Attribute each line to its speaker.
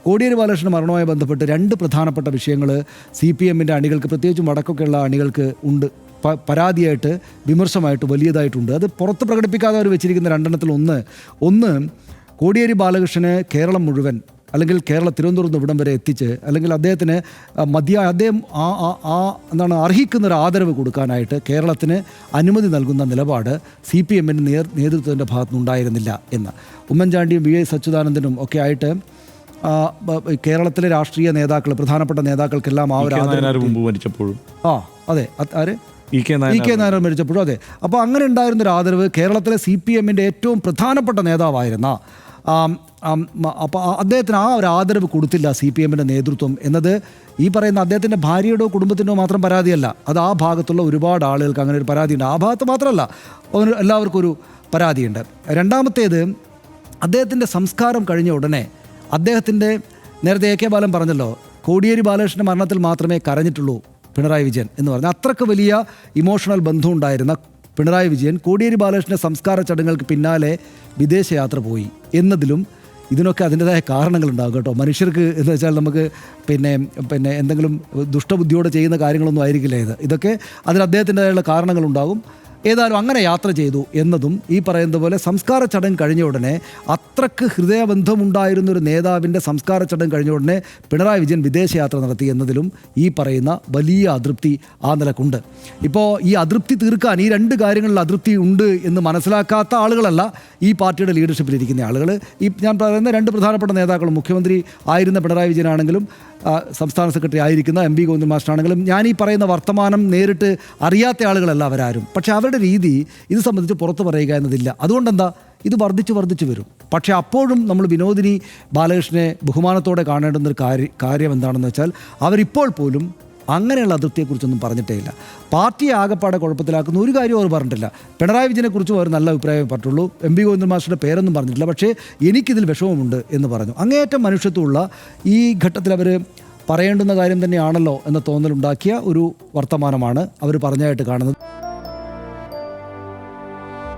Speaker 1: കോടിയേരി ബാലകൃഷ്ണൻ മരണവുമായി ബന്ധപ്പെട്ട് രണ്ട് പ്രധാനപ്പെട്ട വിഷയങ്ങൾ CPM-ൻ്റെ അണികൾക്ക്, പ്രത്യേകിച്ചും വടക്കൊക്കെയുള്ള അണികൾക്ക് ഉണ്ട്. പരാതിയായിട്ട്, വിമർശമായിട്ട് വലിയതായിട്ടുണ്ട്. അത് പുറത്ത് പ്രകടിപ്പിക്കാതെ അവർ വെച്ചിരിക്കുന്ന രണ്ടെണ്ണത്തിൽ ഒന്ന് കോടിയേരി ബാലകൃഷ്ണന് കേരളം മുഴുവൻ, അല്ലെങ്കിൽ തിരുവനന്തപുരത്ത് ഇവിടം വരെ എത്തിച്ച്, അല്ലെങ്കിൽ അദ്ദേഹത്തിന് അദ്ദേഹം അർഹിക്കുന്നൊരു ആദരവ് കൊടുക്കാനായിട്ട് കേരളത്തിന് അനുമതി നൽകുന്ന നിലപാട് CPM-ൻ്റെ നേതൃത്വത്തിൻ്റെ ഭാഗത്തുനിന്നുണ്ടായിരുന്നില്ല എന്ന്. ഉമ്മൻചാണ്ടിയും VS അച്യുതാനന്ദനും ഒക്കെ ആയിട്ട് കേരളത്തിലെ രാഷ്ട്രീയ നേതാക്കൾ, പ്രധാനപ്പെട്ട നേതാക്കൾക്കെല്ലാം ആ ഒരു ഇ കെ നായർ മരിച്ചപ്പോഴും അതെ. അപ്പോൾ അങ്ങനെ ഉണ്ടായിരുന്നൊരു ആദരവ് കേരളത്തിലെ CPM-ൻ്റെ ഏറ്റവും പ്രധാനപ്പെട്ട നേതാവായിരുന്ന അപ്പോൾ അദ്ദേഹത്തിന് ആ ഒരു ആദരവ് കൊടുത്തില്ല CPM-ൻ്റെ നേതൃത്വം എന്നത് ഈ പറയുന്ന അദ്ദേഹത്തിൻ്റെ ഭാര്യയുടെയോ കുടുംബത്തിൻ്റെയോ മാത്രം പരാതിയല്ല. അത് ആ ഭാഗത്തുള്ള ഒരുപാട് ആളുകൾക്ക് അങ്ങനെ ഒരു പരാതിയുണ്ട്. ആ ഭാഗത്ത് മാത്രമല്ല, എല്ലാവർക്കും ഒരു പരാതിയുണ്ട്. രണ്ടാമത്തേത്, അദ്ദേഹത്തിൻ്റെ സംസ്കാരം കഴിഞ്ഞ ഉടനെ അദ്ദേഹത്തിൻ്റെ, നേരത്തെ AK ബാലൻ പറഞ്ഞല്ലോ, കോടിയേരി ബാലകൃഷ്ണൻ്റെ മരണത്തിൽ മാത്രമേ കരഞ്ഞിട്ടുള്ളൂ പിണറായി വിജയൻ എന്ന് പറഞ്ഞാൽ അത്രയ്ക്ക് വലിയ ഇമോഷണൽ ബന്ധമുണ്ടായിരുന്ന പിണറായി വിജയൻ കോടിയേരി ബാലകൃഷ്ണൻ്റെ സംസ്കാര ചടങ്ങുകൾക്ക് പിന്നാലെ വിദേശയാത്ര പോയി എന്നതിലും ഇതിനൊക്കെ അതിൻ്റെതായ കാരണങ്ങളുണ്ടാകും കേട്ടോ. മനുഷ്യർക്ക് എന്ന് വെച്ചാൽ നമുക്ക് പിന്നെ എന്തെങ്കിലും ദുഷ്ടബുദ്ധിയോടെ ചെയ്യുന്ന കാര്യങ്ങളൊന്നും ആയിരിക്കില്ല ഇതൊക്കെ അതിന് അദ്ദേഹത്തിൻ്റെതായുള്ള കാരണങ്ങളുണ്ടാകും. ഏതായാലും അങ്ങനെ യാത്ര ചെയ്തു എന്നതും ഈ പറയുന്നത് പോലെ സംസ്കാര ചടങ്ങ് കഴിഞ്ഞ ഉടനെ അത്രയ്ക്ക് ഹൃദയബന്ധമുണ്ടായിരുന്നൊരു നേതാവിൻ്റെ സംസ്കാര ചടങ്ങ് കഴിഞ്ഞ ഉടനെ പിണറായി വിജയൻ വിദേശയാത്ര നടത്തി എന്നതിലും ഈ പറയുന്ന വലിയ അതൃപ്തി ആ നിലക്കുണ്ട്. ഇപ്പോൾ ഈ അതൃപ്തി തീർക്കാൻ ഈ രണ്ട് കാര്യങ്ങളിൽ അതൃപ്തി ഉണ്ട് എന്ന് മനസ്സിലാക്കാത്ത ആളുകളല്ല ഈ പാർട്ടിയുടെ ലീഡർഷിപ്പിലിരിക്കുന്ന ആളുകൾ. ഈ ഞാൻ പറയുന്ന രണ്ട് പ്രധാനപ്പെട്ട നേതാക്കളും, മുഖ്യമന്ത്രി ആയിരുന്ന പിണറായി വിജയനാണെങ്കിലും സംസ്ഥാന സെക്രട്ടറി ആയിരിക്കുന്ന MP ഗോവിന്ദൻ മാസ്റ്ററാണെങ്കിലും, ഞാൻ ഈ പറയുന്ന വർത്തമാനം നേരിട്ട് അറിയാത്ത ആളുകളല്ല അവരാരും. പക്ഷേ അവരുടെ രീതി ഇത് സംബന്ധിച്ച് പുറത്ത് പറയുക എന്നതില്ല. അതുകൊണ്ടെന്താ, ഇത് വർദ്ധിച്ചു വരും. പക്ഷേ അപ്പോഴും നമ്മൾ വിനോദിനി ബാലകൃഷ്ണനെ ബഹുമാനത്തോടെ കാണേണ്ടുന്നൊരു കാര്യം എന്താണെന്ന് വെച്ചാൽ അവരിപ്പോൾ പോലും അങ്ങനെയുള്ള അതൃപ്തിയെക്കുറിച്ചൊന്നും പറഞ്ഞിട്ടേ ഇല്ല. പാർട്ടിയെ ആകെപ്പാടെ കുഴപ്പത്തിലാക്കുന്ന ഒരു കാര്യവും അവർ പറഞ്ഞിട്ടില്ല. പിണറായി വിജയനെക്കുറിച്ചും അവർ നല്ല അഭിപ്രായമേ പറഞ്ഞിട്ടുള്ളൂ. MP ഗോവിന്ദൻ മാസ്റ്ററുടെ പേരൊന്നും പറഞ്ഞിട്ടില്ല. പക്ഷേ എനിക്കിതിൽ വിഷമമുണ്ട് എന്ന് പറഞ്ഞു. അങ്ങേയറ്റം മനുഷ്യത്വമുള്ള ഈ ഘട്ടത്തിൽ അവർ പറയേണ്ടുന്ന കാര്യം തന്നെയാണല്ലോ എന്ന തോന്നലുണ്ടാക്കിയ ഒരു വർത്തമാനമാണ് അവർ പറഞ്ഞതായിട്ട് കാണുന്നത്.